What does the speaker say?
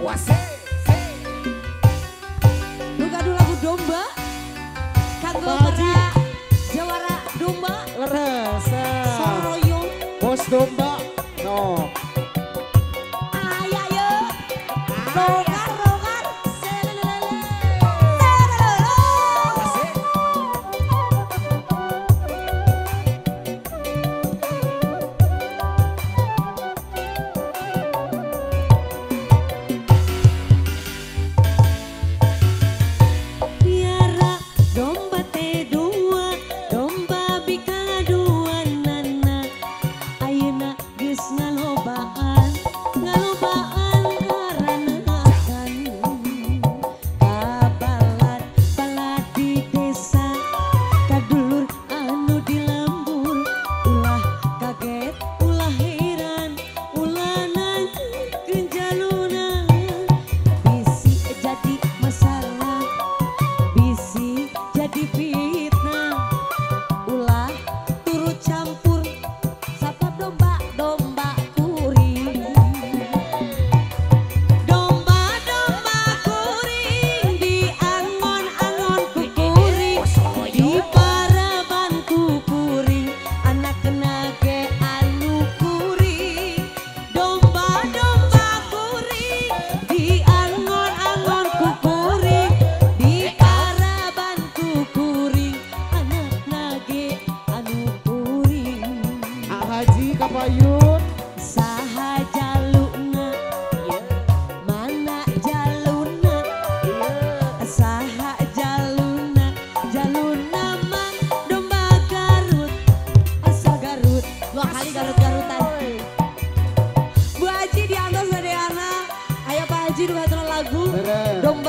Wase. Bukan lagu domba. Kanggo para jawara domba. Leres. Soroyong. Bos domba. No. Ayo. Rogar rogar. Selelele. Wase. Piara domba teh dua, domba bikala dua nana. Ayeuna geus ngalobaan, ngalobaan karanakan. Kabalat balat di desa, kadulur anu di lembur. Ulah kaget, ulah heran, ulah nanyakeun jaluna. Bisi jadi masalah, bisi jadi fitnah. Ulah turut campur sapa domba-domba kuring. Domba-domba kuring diangon-angon ku kuring, diparaban ku kuring, anak nage anu kuring. Domba-domba kuring diangon-angon ku kuring, diparaban ku kuring, anak nage anu kuring. Haji Kapayun. Saha jaluna, mana jaluna, saha jaluna, jaluna mah domba Garut, asal Garut, 2 kali Garut-Garutan. Bu Haji diantos Sadeana, ayo Pak Haji dua lagu, Beres. domba